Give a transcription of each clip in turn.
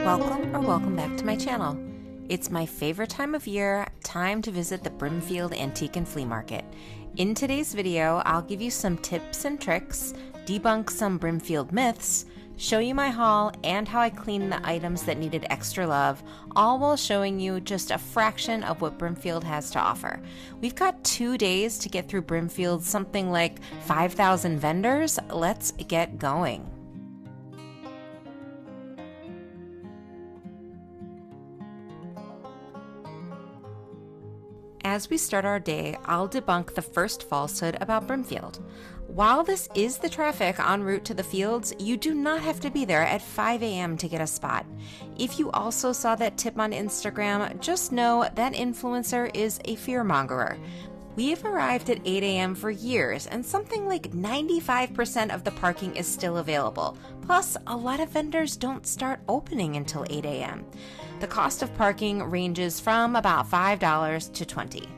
Welcome back to my channel. It's my favorite time of year, time to visit the Brimfield Antique and Flea Market. In today's video, I'll give you some tips and tricks, debunk some Brimfield myths, show you my haul and how I cleaned the items that needed extra love, all while showing you just a fraction of what Brimfield has to offer. We've got 2 days to get through Brimfield's something like 5,000 vendors. Let's get going. As we start our day, I'll debunk the first falsehood about Brimfield. While this is the traffic en route to the fields, you do not have to be there at 5 a.m. to get a spot. If you also saw that tip on Instagram, just know that influencer is a fearmongerer. We've arrived at 8 a.m. for years, and something like 95% of the parking is still available. Plus, a lot of vendors don't start opening until 8 a.m. The cost of parking ranges from about $5 to $20.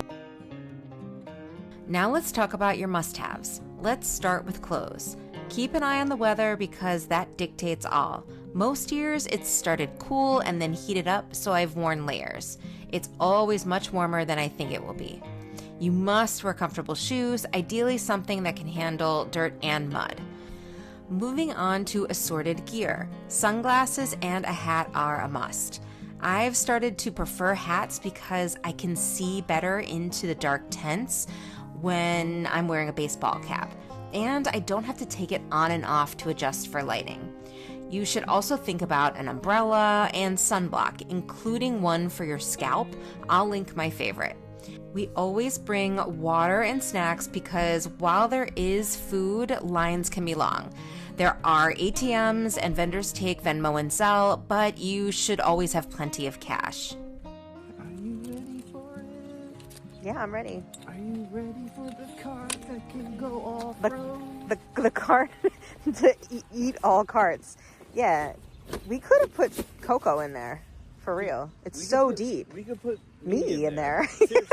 Now let's talk about your must-haves. Let's start with clothes. Keep an eye on the weather because that dictates all. Most years it's started cool and then heated up, so I've worn layers. It's always much warmer than I think it will be. You must wear comfortable shoes, ideally something that can handle dirt and mud. Moving on to assorted gear. Sunglasses and a hat are a must. I've started to prefer hats because I can see better into the dark tents when I'm wearing a baseball cap, and I don't have to take it on and off to adjust for lighting. You should also think about an umbrella and sunblock, including one for your scalp. I'll link my favorite. We always bring water and snacks because while there is food, lines can be long. There are ATMs and vendors take Venmo and Zelle, but you should always have plenty of cash. Are you ready for it? Yeah, I'm ready. Are you ready for the cart that can go off-road? The cart to eat all carts. Yeah, we could have put Coco in there, for real. It's so deep. We could put Me in there. Seriously.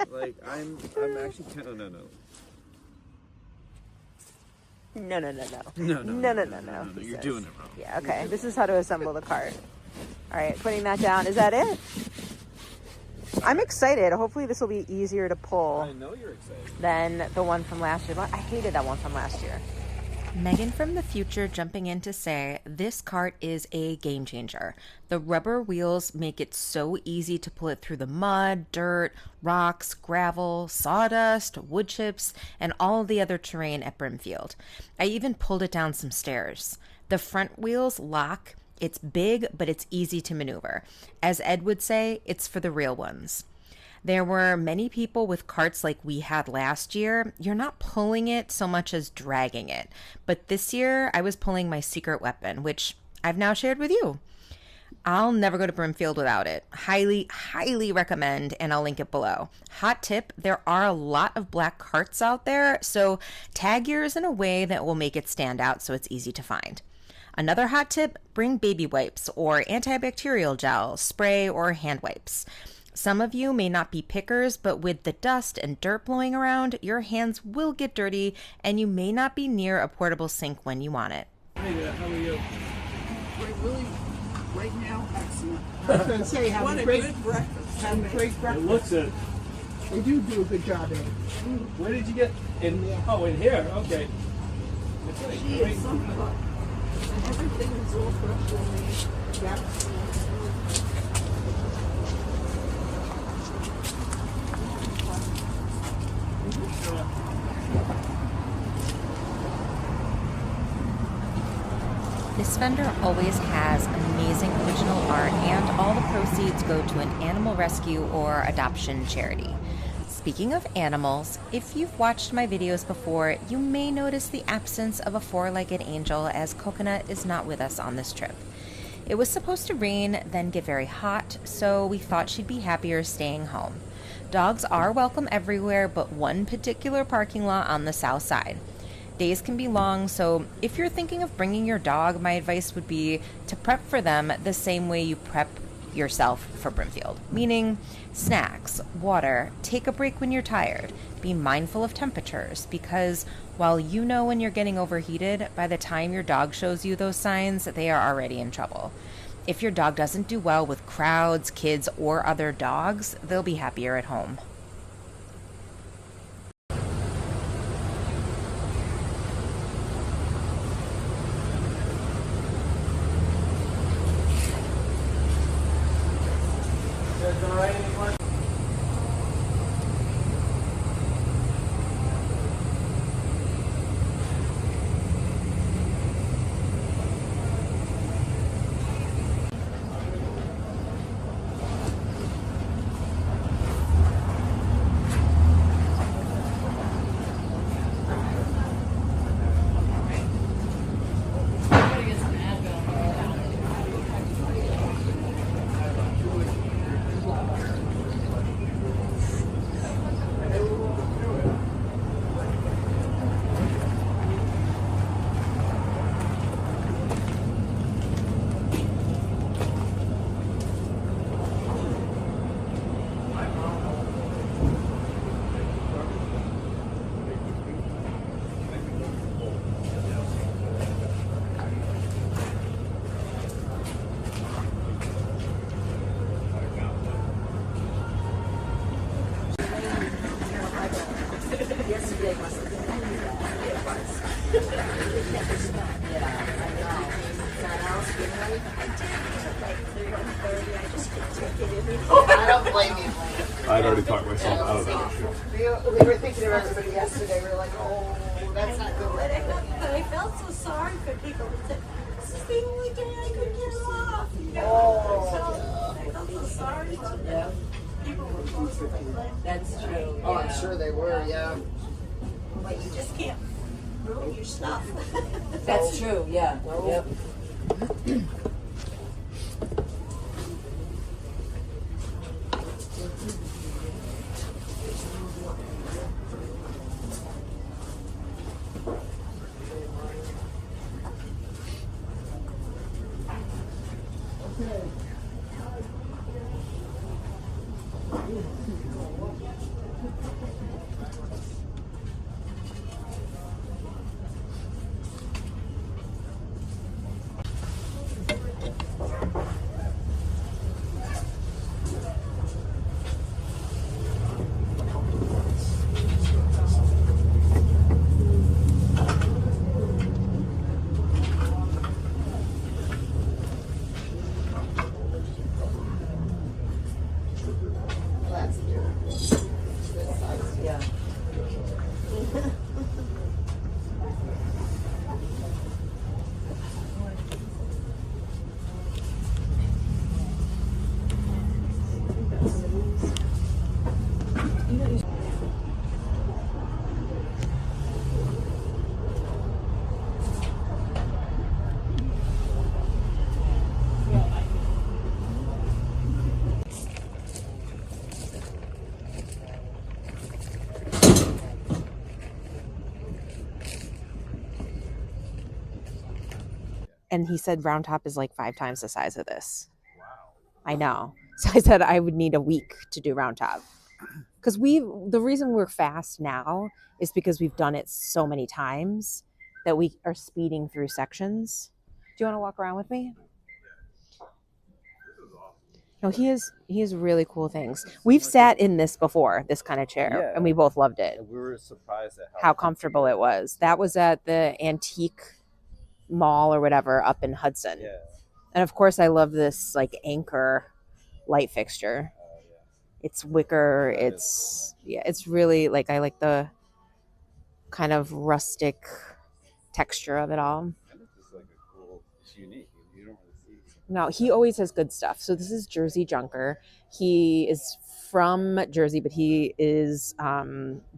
Like, I'm actually kind of, no. No. You're doing it wrong. Yeah, okay. This is how to assemble the cart. All right, putting that down. Is that it? I'm excited. Hopefully this will be easier to pull. I know you're excited. Than the one from last year. I hated that one from last year. Megan from the future jumping in to say, this cart is a game changer. The rubber wheels make it so easy to pull it through the mud, dirt, rocks, gravel, sawdust, wood chips, and all the other terrain at Brimfield. I even pulled it down some stairs. The front wheels lock. It's big, but it's easy to maneuver. As Ed would say, it's for the real ones. There were many people with carts like we had last year. You're not pulling it so much as dragging it. But this year, I was pulling my secret weapon, which I've now shared with you. I'll never go to Brimfield without it. Highly, highly recommend, and I'll link it below. Hot tip, there are a lot of black carts out there, so tag yours in a way that will make it stand out so it's easy to find. Another hot tip, bring baby wipes or antibacterial gel, spray, or hand wipes. Some of you may not be pickers, but with the dust and dirt blowing around, your hands will get dirty and you may not be near a portable sink when you want it. Hey there, how are you? Right now, excellent. I was going to say, have a great breakfast. Have a great It breakfast. looks it. They do a good job, Ed. Where did you get? In here. Okay. She is something. And everything is all fresh. Yep. This vendor always has amazing original art, and all the proceeds go to an animal rescue or adoption charity. Speaking of animals, if you've watched my videos before, you may notice the absence of a four-legged angel as Coconut is not with us on this trip. It was supposed to rain, then get very hot, so we thought she'd be happier staying home. Dogs are welcome everywhere, but one particular parking lot on the south side. Days can be long, so if you're thinking of bringing your dog, my advice would be to prep for them the same way you prep yourself for Brimfield, meaning snacks, water, take a break when you're tired. Be mindful of temperatures because while you know when you're getting overheated, by the time your dog shows you those signs, they are already in trouble. If your dog doesn't do well with crowds, kids, or other dogs, they'll be happier at home. I don't blame you. I'd already talked myself out of that. We were thinking of everybody yesterday. We were like, oh, that's not good. But I felt so sorry for people who said, this is the only day I could get off. You know? Oh. I felt so sorry for them. People were close with them. That's true. Oh, I'm sure they were, yeah. But you just can't ruin your stuff. That's true, yeah. Yep. And he said Round Top is like 5 times the size of this. Wow. I know. So I said I would need a week to do Round Top. Because the reason we're fast now is because we've done it so many times that we are speeding through sections. Do you want to walk around with me? No, he has really cool things. We've sat in this before, this kind of chair, and we both loved it. And we were surprised at how comfortable it was. That was at the antique mall or whatever up in Hudson. Yeah. And of course I love this like anchor light fixture. It's wicker. It's really like, I like the kind of rustic texture of it all. And it's just like a cool, it's unique. You don't really see. No, he always has good stuff. So this is Jersey Junker. He is from Jersey, but he is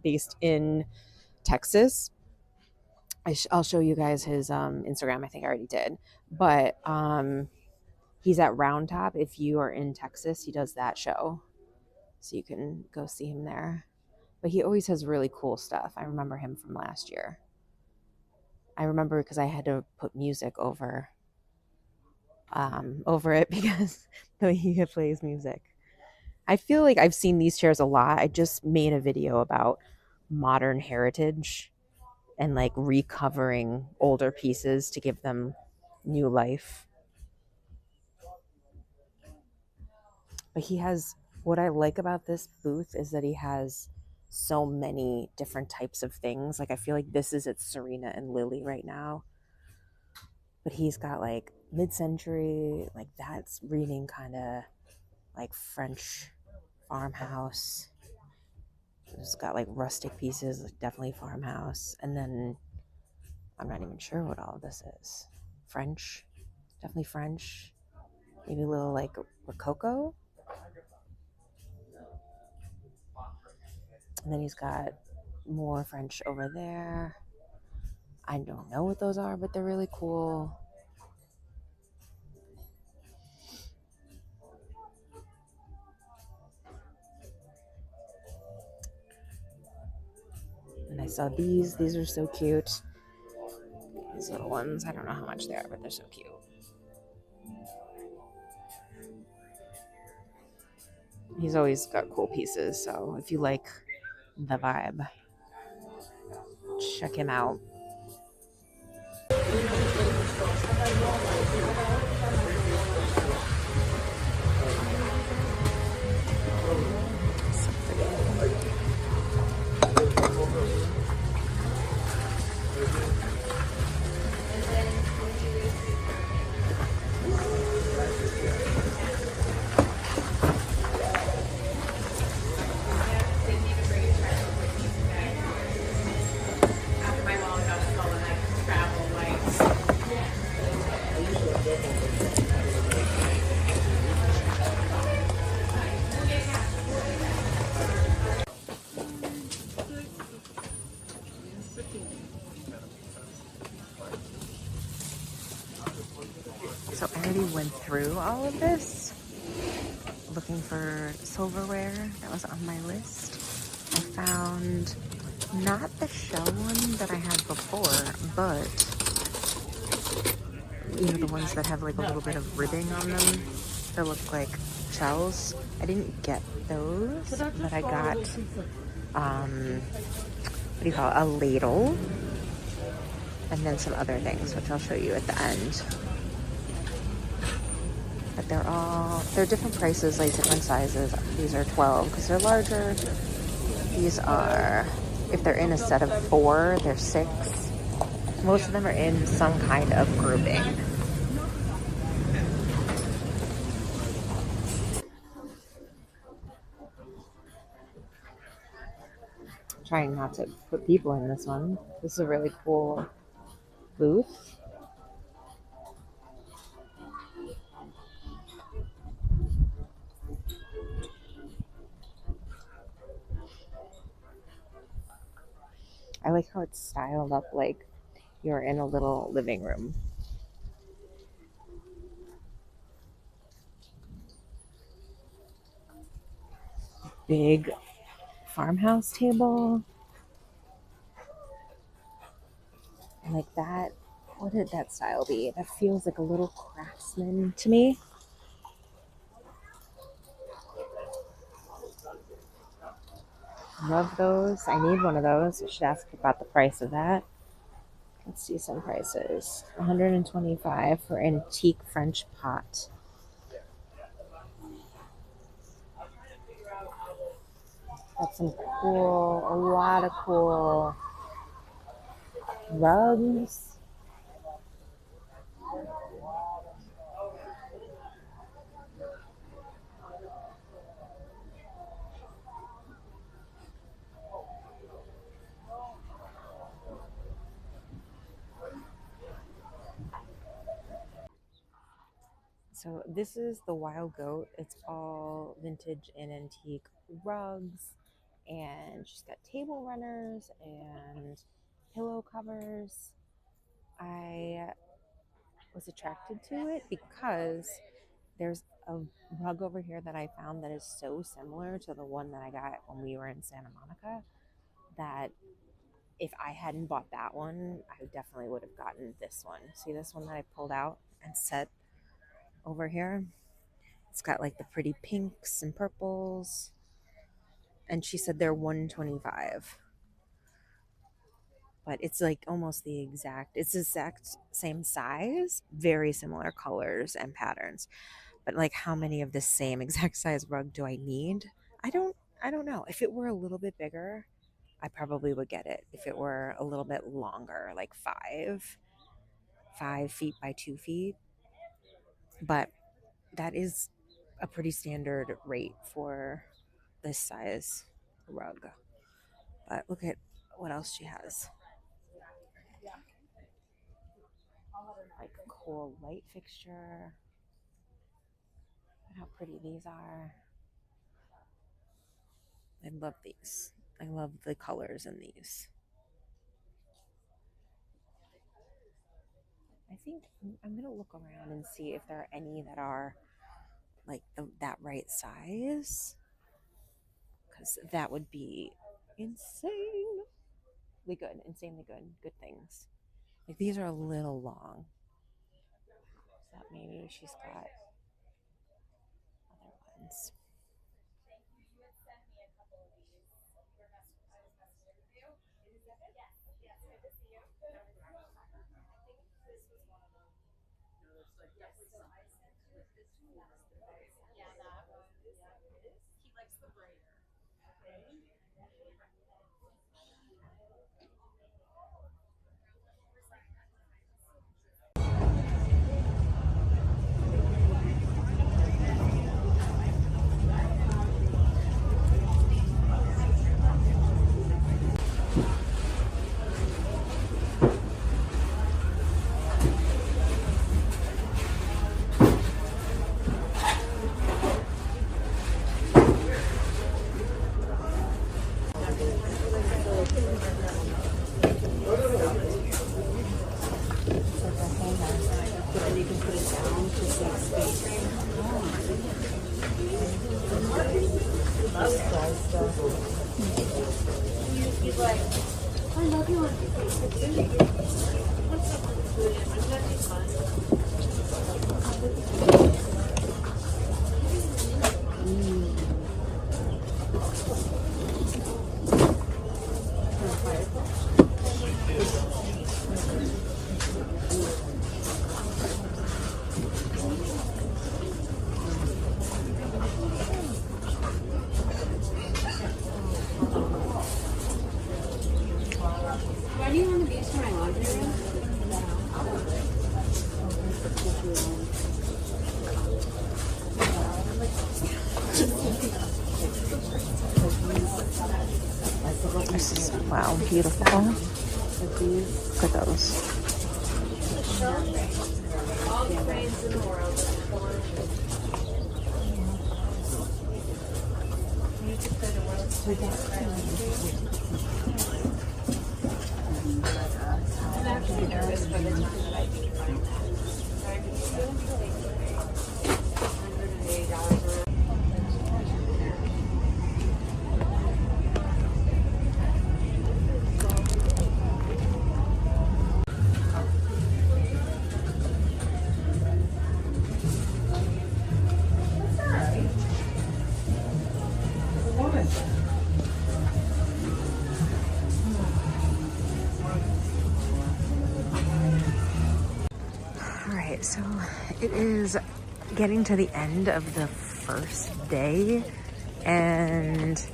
based in Texas. I'll show you guys his Instagram. I think I already did. But he's at Round Top. If you are in Texas, he does that show. So you can go see him there. But he always has really cool stuff. I remember him from last year. I remember because I had to put music over it because the way he plays music. I feel like I've seen these chairs a lot. I just made a video about modern heritage and like recovering older pieces to give them new life. But he has, what I like about this booth is that he has so many different types of things. Like I feel like this is at Serena and Lily right now. But he's got like mid-century, like that's reading kind of like French farmhouse. It's got like rustic pieces, like definitely farmhouse. And then I'm not even sure what all of this is. French, definitely French. Maybe a little like Rococo. And then he's got more French over there. I don't know what those are, but they're really cool. And I saw these. These are so cute. These little ones. I don't know how much they are, but they're so cute. He's always got cool pieces. So if you like the vibe, check him out. So I already went through all of this, looking for silverware that was on my list. I found not the shell one that I had before, but you know, the ones that have like a little bit of ribbing on them that look like shells. I didn't get those, but I got what do you call it? A ladle, and then some other things, which I'll show you at the end. But they're different prices, like different sizes. These are 12 because they're larger. These are, if they're in a set of 4, they're 6. Most of them are in some kind of grouping. I'm trying not to put people in this one. This is a really cool booth. I like how it's styled up like you're in a little living room. Big farmhouse table. Like that. What did that style be? That feels like a little craftsman to me. Love those. I need one of those. I should ask about the price of that. Let's see some prices. $125 for antique French pot. Got some cool, a lot of cool rugs. So this is the Wild Goat. It's all vintage and antique rugs, and she's got table runners and pillow covers. I was attracted to it because there's a rug over here that I found that is so similar to the one that I got when we were in Santa Monica that if I hadn't bought that one, I definitely would have gotten this one. See this one that I pulled out and set over here? It's got like the pretty pinks and purples. And she said they're $125. but it's like almost it's the exact same size, very similar colors and patterns. But like how many of the same exact size rug do I need? I don't I don't know. If it were a little bit bigger, I probably would get it. If it were a little bit longer, like 5 feet by 2 feet. But that is a pretty standard rate for this size rug. But look at what else she has. Like cool light fixture. Look how pretty these are. I love these. I love the colors in these. I think I'm gonna look around and see if there are any that are like that right size, because that would be insanely good things. Like these are a little long, so that maybe she's got other ones. Wow, beautiful. Look at those. All the brains in the world. I'm actually nervous by the time that I can find that. $180. So it is getting to the end of the first day, and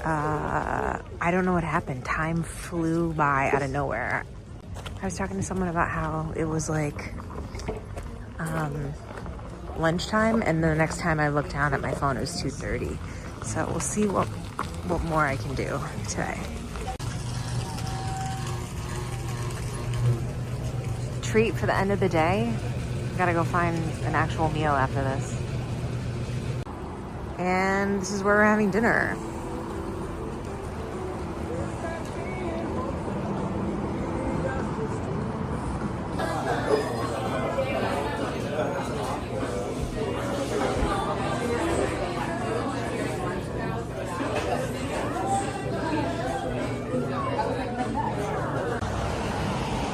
I don't know what happened. Time flew by out of nowhere. I was talking to someone about how it was like lunchtime, and the next time I looked down at my phone, it was 2:30. So we'll see what more I can do today. Treat for the end of the day. Gotta go find an actual meal after this. And this is where we're having dinner.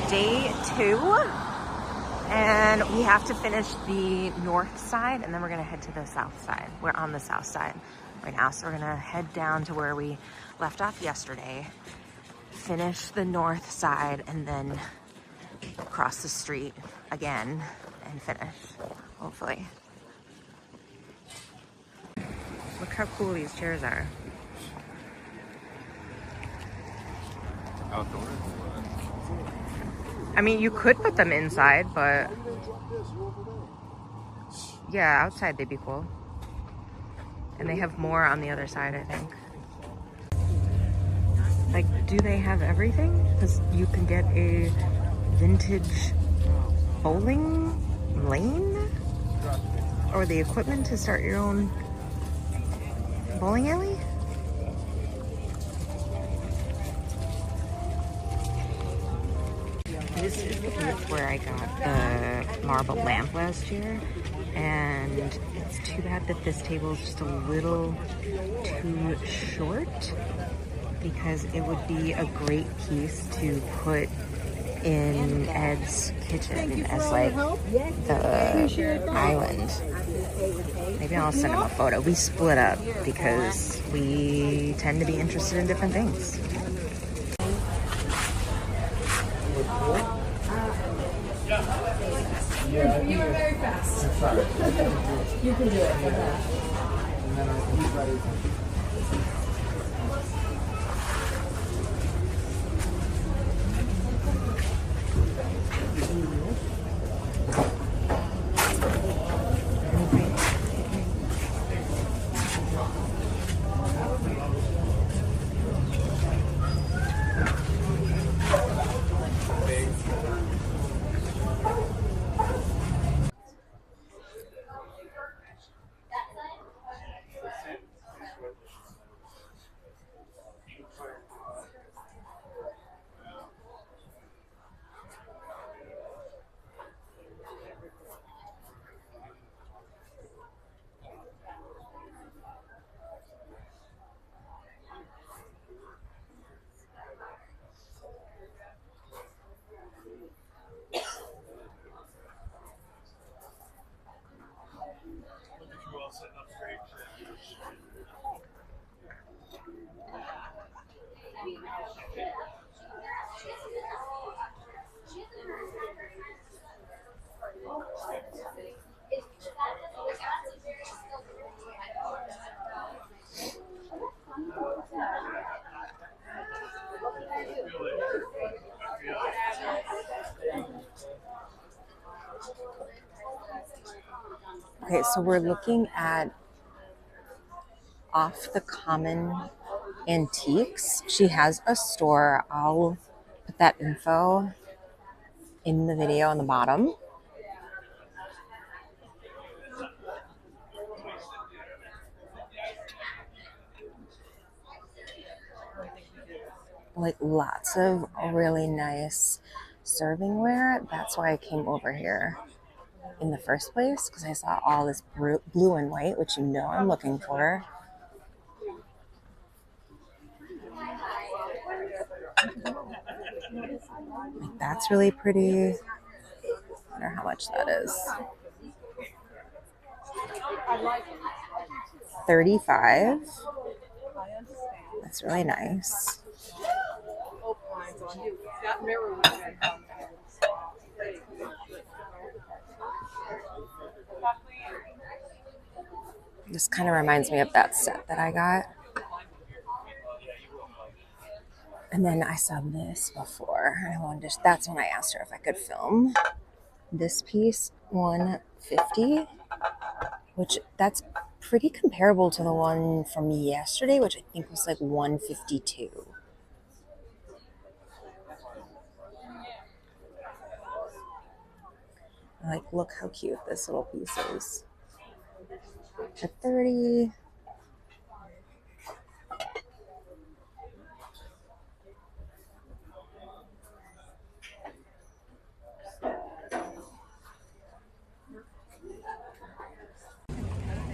Day 2, and we have to finish the north side, and then we're gonna head to the south side. We're on the south side right now, so we're gonna head down to where we left off yesterday finish the north side and then cross the street again and finish, hopefully. Look how cool these chairs are. Outdoors? I mean, you could put them inside, but yeah, outside they'd be cool. And they have more on the other side, I think. Like, do they have everything? Because you can get a vintage bowling lane or the equipment to start your own bowling alley. This is the place where I got the marble lamp last year, and it's too bad that this table is just a little too short, because it would be a great piece to put in Ed's kitchen as like the island. Maybe I'll send him a photo. We split up because we tend to be interested in different things. You were very fast. You can do it. Okay, so we're looking at Off the Common Antiques. She has a store. I'll put that info in the video on the bottom. Like lots of really nice servingware. That's why I came over here in the first place, because I saw all this blue and white, which you know I'm looking for. Like, that's really pretty. I wonder how much that is. $35. That's really nice. This kind of reminds me of that set that I got. And then I saw this before. I wanted to, that's when I asked her if I could film. This piece, $150, which that's pretty comparable to the one from yesterday, which I think was like $152. Like, look how cute this little piece is. At $30.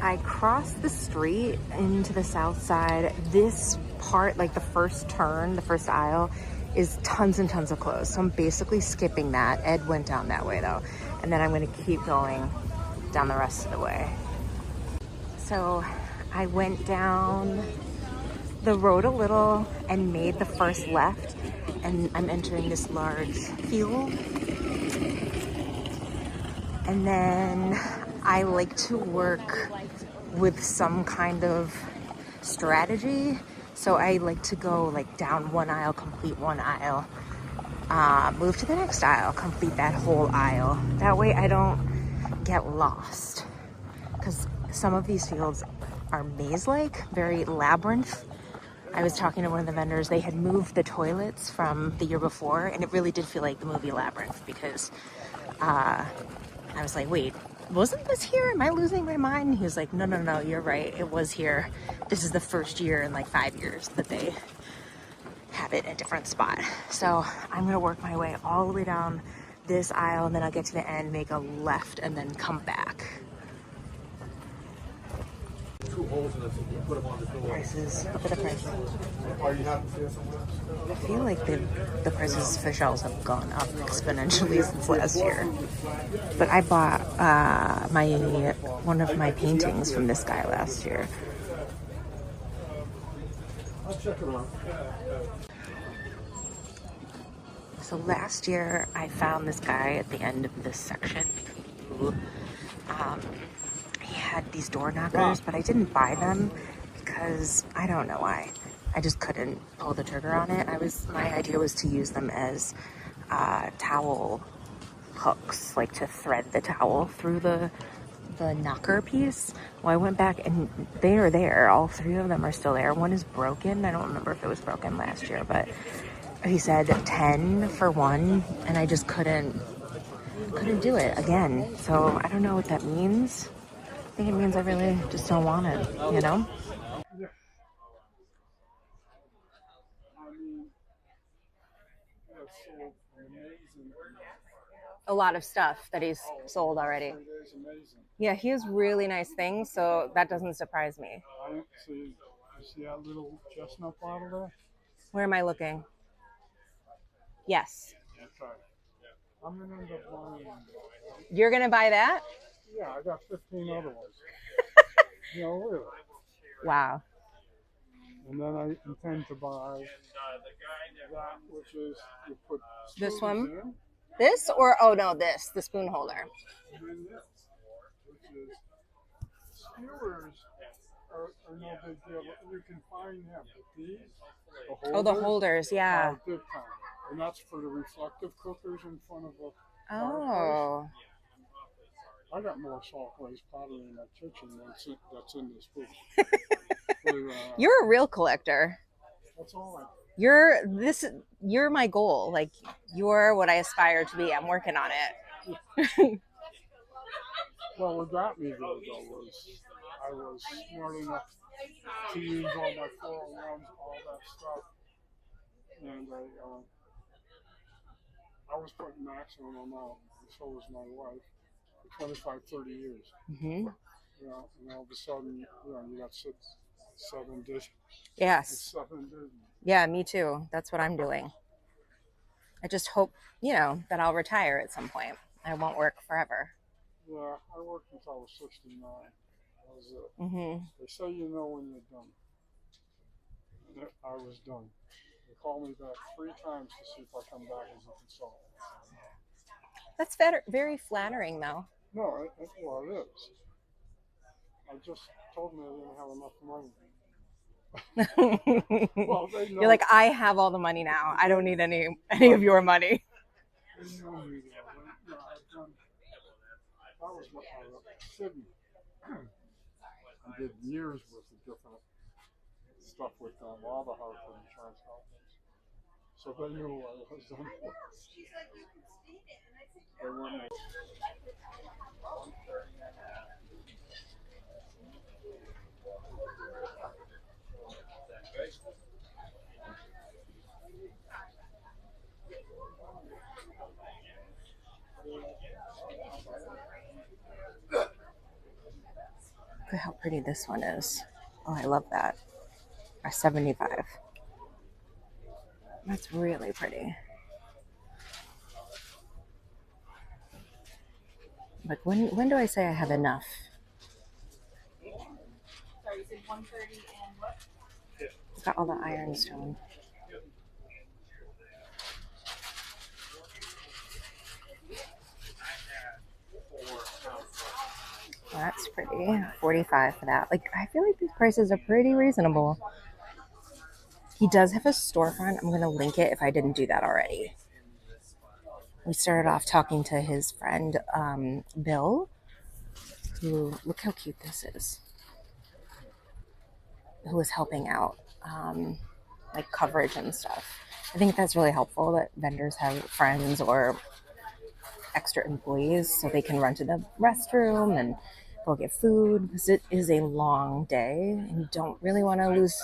I crossed the street into the south side. This part, like the first turn, the first aisle, is tons and tons of clothes. So I'm basically skipping that. Ed went down that way though. And then I'm gonna keep going down the rest of the way. So I went down the road a little and made the first left, and I'm entering this large field. And then I like to work with some kind of strategy. So I like to go like down one aisle, complete one aisle, move to the next aisle, complete that whole aisle. That way I don't get lost. Because some of these fields are maze-like, very labyrinth. I was talking to one of the vendors. They had moved the toilets from the year before, and it really did feel like the movie Labyrinth, because I was like, wait, wasn't this here? Am I losing my mind? He was like, no, no, no, you're right. It was here. This is the first year in like 5 years that they have it in a different spot. So I'm going to work my way all the way down this aisle, and then I'll get to the end, make a left, and then come back. Prices. Look at the prices. I feel like the prices for shells have gone up exponentially since last year. But I bought one of my paintings from this guy last year. I'll check it out. So last year I found this guy at the end of this section who he had these door knockers, but I didn't buy them because I don't know why. I just couldn't pull the trigger on it. My idea was to use them as towel hooks, like to thread the towel through the knocker piece. Well, I went back and they are there. All three of them are still there. One is broken. I don't remember if it was broken last year, but he said 10 for one, and I just couldn't do it again. So I don't know what that means. I think it means I really just don't want it, you know? Yeah. I mean, that's so amazing. A lot of stuff that he's sold already. It is amazing. Yeah, he has really nice things, so that doesn't surprise me. I don't see, you see that little chestnut bottle there? Where am I looking? Yes. Okay. I'm gonna end up buying one. You're gonna buy that? Yeah, I got 15 other ones. You know, really. Wow. And then I intend to buy that, which is you put This spoons one? in, This or, oh no, this, the spoon holder. and then this, which is skewers are no big deal. You can find them, but these, the holders, Oh, the holders, yeah. are big time. And that's for the reflective cookers in front of a Oh. I got more salt glazed pottery in that kitchen that's in this book. You're a real collector. That's all I You're my goal. Like, you're what I aspire to be. I'm working on it. Well, what got me there, though, was I was smart enough to use all my 401s, all that stuff, and I was putting maximum amount, and so was my wife, for 25, 30 years. Mm-hmm. You know, and all of a sudden, you got seven dishes. Yes. 7 dishes. Yeah, me too. That's what I'm doing. I just hope, that I'll retire at some point. I won't work forever. Yeah, I worked until I was 69. That was it. Mm-hmm. They say you know when you're done. And I was done. They called me back 3 times to see if I come back as a consultant. That's very flattering, though. No, it is. I just told them I didn't have enough money. Well, they know. You're like, I have all the money now. I don't need any of your money. They know me. I've done. That was what Sydney. I did years worth of different stuff with them, all the Hartford insurance companies. So they knew what I was done for. They weren't. Look at how pretty this one is. Oh, I love that. A 75. That's really pretty. Like, when do I say I have enough? Sorry, you said 130 and what? Got all the ironstone. That's pretty. 45 for that. Like, I feel like these prices are pretty reasonable. He does have a storefront. I'm going to link it if I didn't do that already. We started off talking to his friend, Bill, who, look how cute this is, who was helping out, like coverage and stuff. I think that's really helpful that vendors have friends or extra employees so they can run to the restroom and go get food, because it is a long day and you don't really want to lose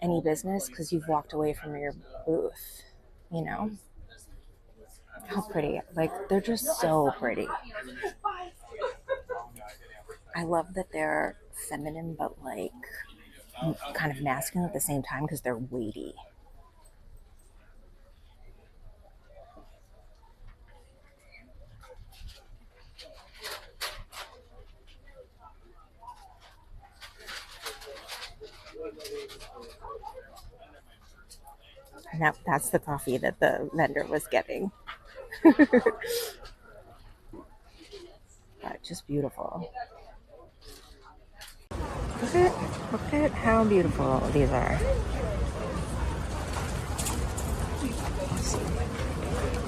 any business because you've walked away from your booth, you know? How pretty. Like, they're just so pretty. I love that they're feminine but like kind of masculine at the same time because they're weighty. And that's the coffee that the vendor was getting. But just beautiful. Look at how beautiful these are.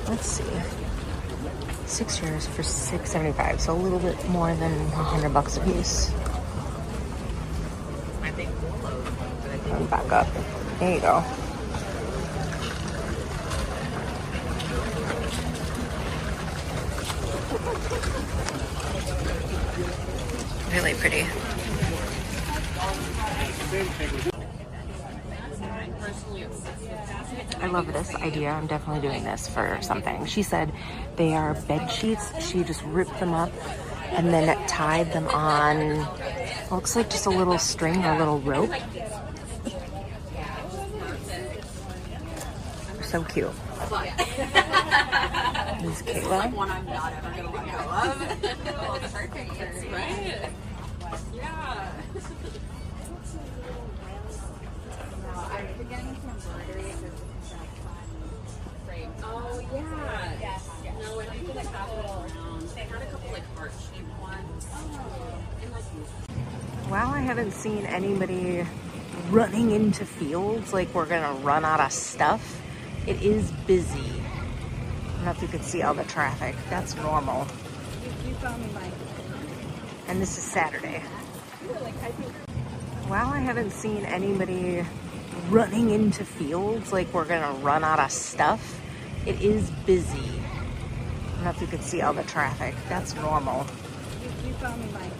Let's see. 6 years for $6.75, so a little bit more than $100 a piece. And back up. There you go. Really pretty. I love this idea. I'm definitely doing this for something. She said they are bed sheets. She just ripped them up and then tied them on, looks like just a little string or a little rope. So cute. This is Kayla. One I'm not ever gonna let go of. Perfect, right? Yeah. I've been getting into embroidery frame. Oh yeah. Yes. No, I think they have it around. They had a couple like heart-shaped ones. And like. Wow, I haven't seen anybody running into fields like we're gonna run out of stuff. It is busy. I don't know if you could see all the traffic. That's normal. You found me, Mike. And this is Saturday. Wow, I haven't seen anybody running into fields like we're gonna run out of stuff. It is busy. I don't know if you could see all the traffic. That's normal. You found me, Mike.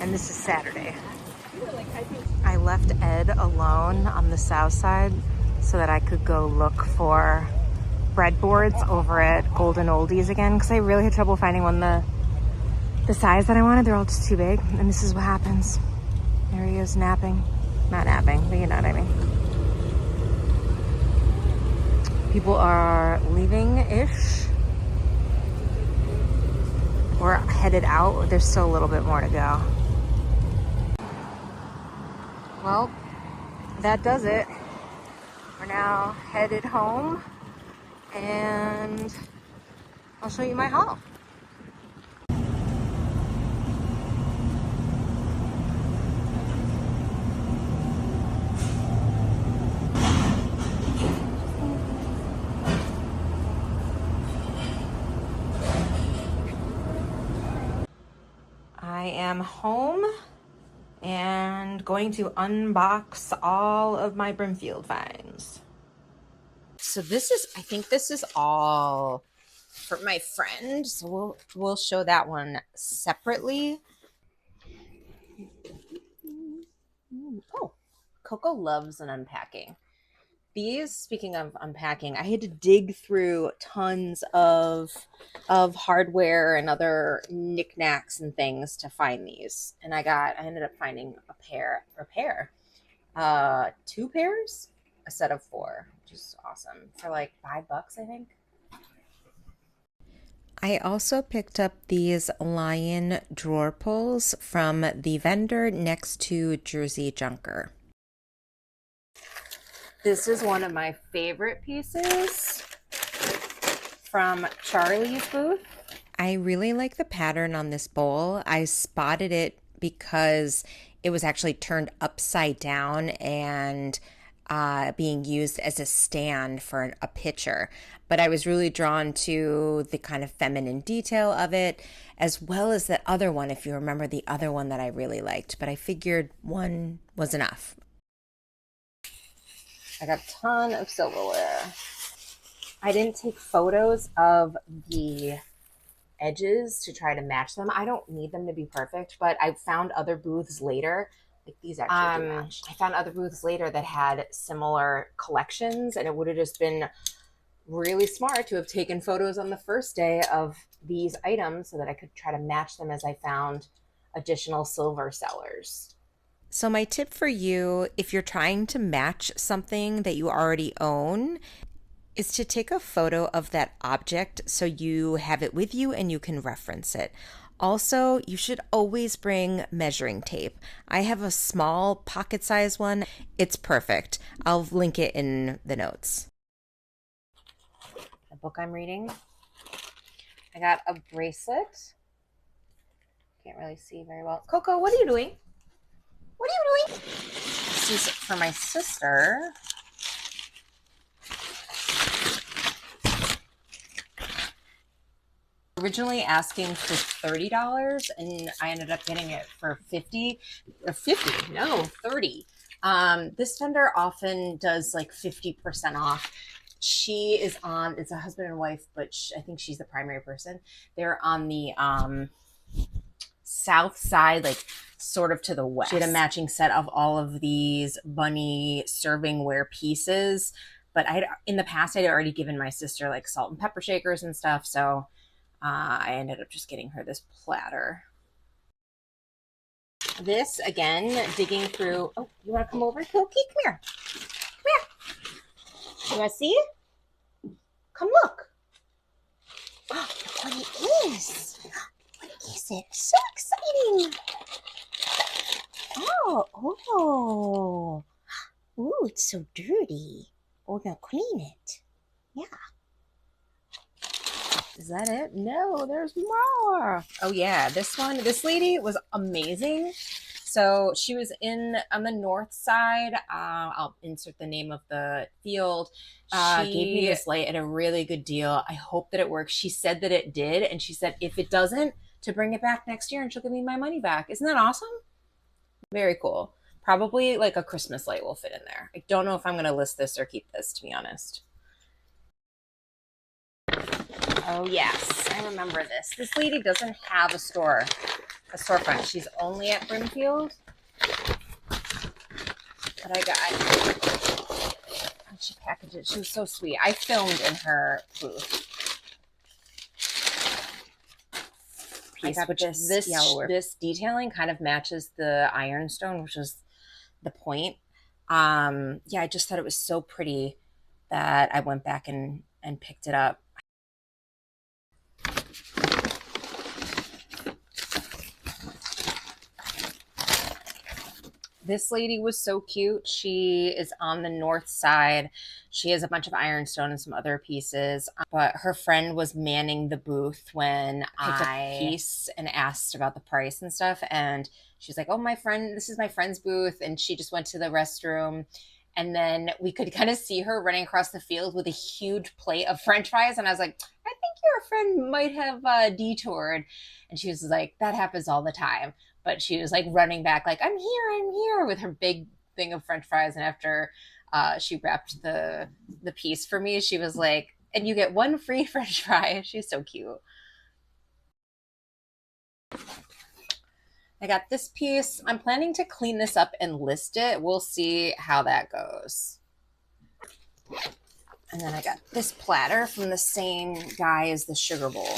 And this is Saturday. I left Ed alone on the south side so that I could go look for breadboards over at Golden Oldies again, because I really had trouble finding one the size that I wanted. They're all just too big, and this is what happens. There he is napping. Not napping, but you know what I mean. People are leaving-ish. We're headed out. There's still a little bit more to go. Well, that does it. We're now headed home, and I'll show you my haul. I am home and going to unbox all of my Brimfield finds. So this is, I think this is all for my friend. So we'll show that one separately. Oh, Coco loves an unpacking. These, speaking of unpacking, I had to dig through tons of hardware and other knickknacks and things to find these. And I ended up finding two pairs, a set of 4, which is awesome, for like $5, I think. I also picked up these lion drawer pulls from the vendor next to Jersey Junker. This is one of my favorite pieces from Charlie's booth. I really like the pattern on this bowl. I spotted it because it was actually turned upside down and being used as a stand for a pitcher. But I was really drawn to the kind of feminine detail of it, as well as that other one, if you remember the other one that I really liked. But I figured one was enough. I got a ton of silverware. I didn't take photos of the edges to try to match them. I don't need them to be perfect, but I found other booths later. Like these actually do match. I found other booths later that had similar collections, and it would have just been really smart to have taken photos on the first day of these items so that I could try to match them as I found additional silver sellers. So my tip for you, if you're trying to match something that you already own, is to take a photo of that object so you have it with you and you can reference it. Also, you should always bring measuring tape. I have a small pocket-sized one. It's perfect. I'll link it in the notes. The book I'm reading. I got a bracelet. Can't really see very well. Coco, what are you doing? What are you doing? This is for my sister. Originally asking for $30 and I ended up getting it for $30. This vendor often does like 50% off. She is on, it's a husband and wife, but I think she's the primary person. They're on the south side, like sort of to the west. She had a matching set of all of these bunny servingware pieces, but in the past I'd already given my sister like salt and pepper shakers and stuff, so I ended up just getting her this platter. This, again, digging through. Oh, you want to come over? Okay, come here. Come here. You want to see it? Come look. Oh, look what it is. What is it? So exciting. Oh. Ooh, it's so dirty. We're going to clean it. Yeah. Is that it? No, there's more. Oh yeah, this lady was amazing. So she was on the north side. I'll insert the name of the field. She gave me this light at a really good deal. I hope that it works. She said that it did, and she said if it doesn't, to bring it back next year and she'll give me my money back. Isn't that awesome? Very cool. Probably like a Christmas light will fit in there. I don't know if I'm going to list this or keep this, to be honest. Oh yes, I remember this. This lady doesn't have a storefront. She's only at Brimfield. But I got, she packaged it. She was so sweet. I filmed in her booth. Piece, which this detailing kind of matches the ironstone, which is the point. Yeah, I just thought it was so pretty that I went back and picked it up. This lady was so cute. She is on the north side. She has a bunch of ironstone and some other pieces. But her friend was manning the booth when I picked up a piece and asked about the price and stuff. And she's like, oh, this is my friend's booth. And she just went to the restroom. And then we could kind of see her running across the field with a huge plate of French fries. And I was like, I think your friend might have detoured. And she was like, that happens all the time. But she was like running back, like, I'm here with her big thing of French fries. And after she wrapped the piece for me, she was like, and you get one free French fry. She's so cute. I got this piece. I'm planning to clean this up and list it. We'll see how that goes. And then I got this platter from the same guy as the sugar bowl.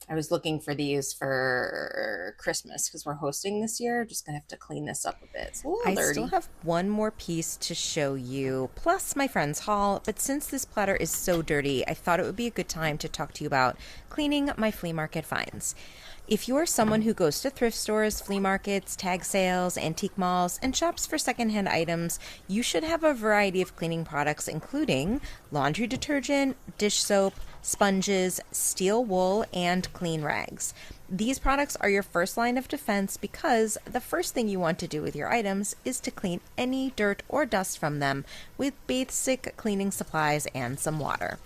I was looking for these for Christmas because we're hosting this year. Just gonna have to clean this up a bit. It's a little dirty. I still have one more piece to show you, plus my friend's haul. But since this platter is so dirty, I thought it would be a good time to talk to you about cleaning my flea market finds. If you are someone who goes to thrift stores, flea markets, tag sales, antique malls, and shops for secondhand items, you should have a variety of cleaning products including laundry detergent, dish soap, sponges, steel wool, and clean rags. These products are your first line of defense because the first thing you want to do with your items is to clean any dirt or dust from them with basic cleaning supplies and some water.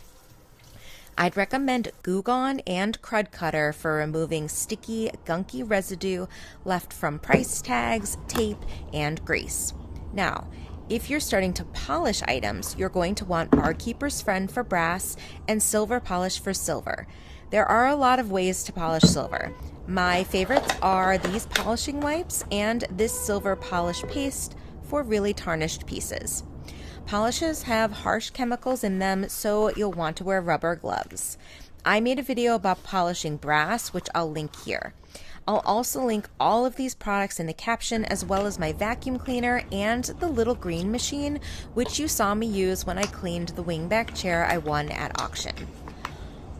I'd recommend Goo Gone and Crud Cutter for removing sticky, gunky residue left from price tags, tape, and grease. Now, if you're starting to polish items, you're going to want Barkeeper's Friend for brass and Silver Polish for silver. There are a lot of ways to polish silver. My favorites are these polishing wipes and this silver polish paste for really tarnished pieces. Polishes have harsh chemicals in them, so you'll want to wear rubber gloves. I made a video about polishing brass, which I'll link here. I'll also link all of these products in the caption, as well as my vacuum cleaner and the little green machine, which you saw me use when I cleaned the wingback chair I won at auction.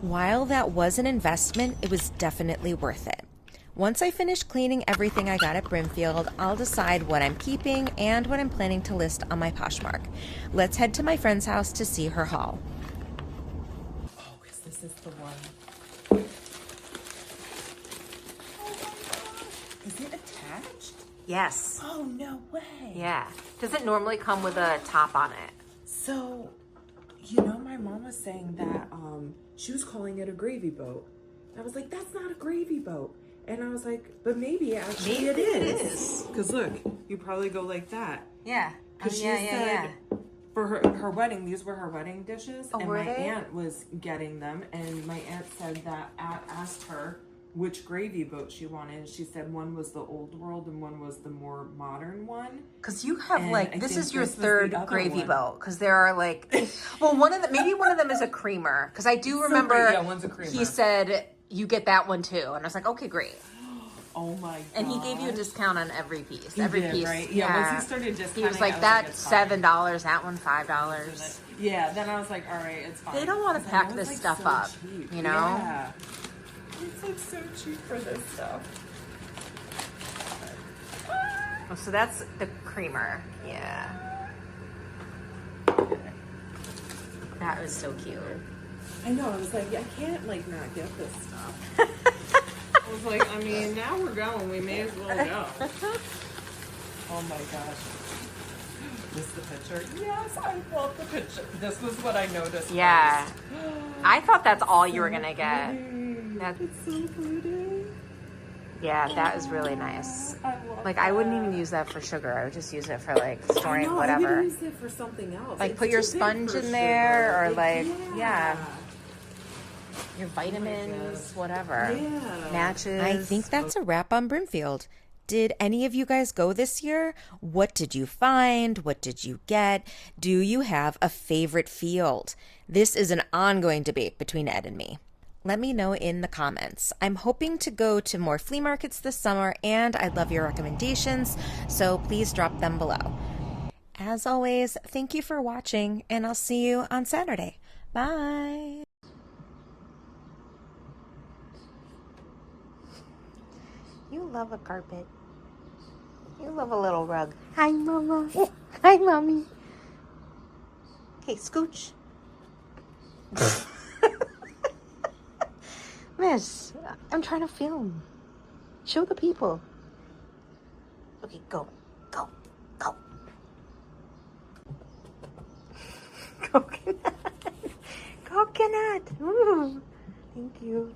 While that was an investment, it was definitely worth it. Once I finish cleaning everything I got at Brimfield, I'll decide what I'm keeping and what I'm planning to list on my Poshmark. Let's head to my friend's house to see her haul. Oh, because this is the one. Is it attached? Yes. Oh, no way. Yeah. Does it normally come with a top on it? So, you know, my mom was saying that she was calling it a gravy boat. I was like, that's not a gravy boat. And I was like, but maybe actually it is. Because look, you probably go like that. Yeah. Because she said for her wedding, these were her wedding dishes. Oh, and were my they? aunt was getting them. And my aunt said that, asked her which gravy boat she wanted. She said one was the old world and one was the more modern one. Because you have And like, I this think is your this was the third other gravy one. boat. Because there are like, well, maybe one of them is a creamer. Because I do remember yeah, one's a creamer. he said, you get that one too. And I was like, okay, great. Oh my god. And he gave you a discount on every piece. He every did, piece. right? Yeah, once he started discounting, he was like, I that's it's fine. $7, that one $5. Yeah, then I was like, all right, it's fine. They don't want to Because I pack know it's, this like, stuff so up, cheap. you know? Yeah. It's like so cheap for this stuff. Oh, so that's the creamer. Yeah. That was so cute. I know, I was like, I can't like not get this stuff. I was like, I mean, now we're going, we may as well go. Oh my gosh. This the picture? Yes, I love the picture. This was what I noticed. Yeah. First. I thought that's all you were going to get. That's so pretty. Yeah, that was really nice. I love Like, I wouldn't even use that for sugar. I would just use it for, like, storing I whatever. would use it for something else. Like, It's put your too big sponge for in there, sugar. or, like, yeah. Your vitamins, whatever. Yeah. Matches. I think that's a wrap on Brimfield. Did any of you guys go this year? What did you find? What did you get? Do you have a favorite field? This is an ongoing debate between Ed and me. Let me know in the comments. I'm hoping to go to more flea markets this summer, and I'd love your recommendations, so please drop them below. As always, thank you for watching, and I'll see you on Saturday. Bye! You love a carpet. You love a little rug. Hi, Mama. Hi, Mommy. Okay, scooch. Miss, I'm trying to film. Show the people. Okay, go. Go. Go. Coconut. Coconut. Ooh. Thank you.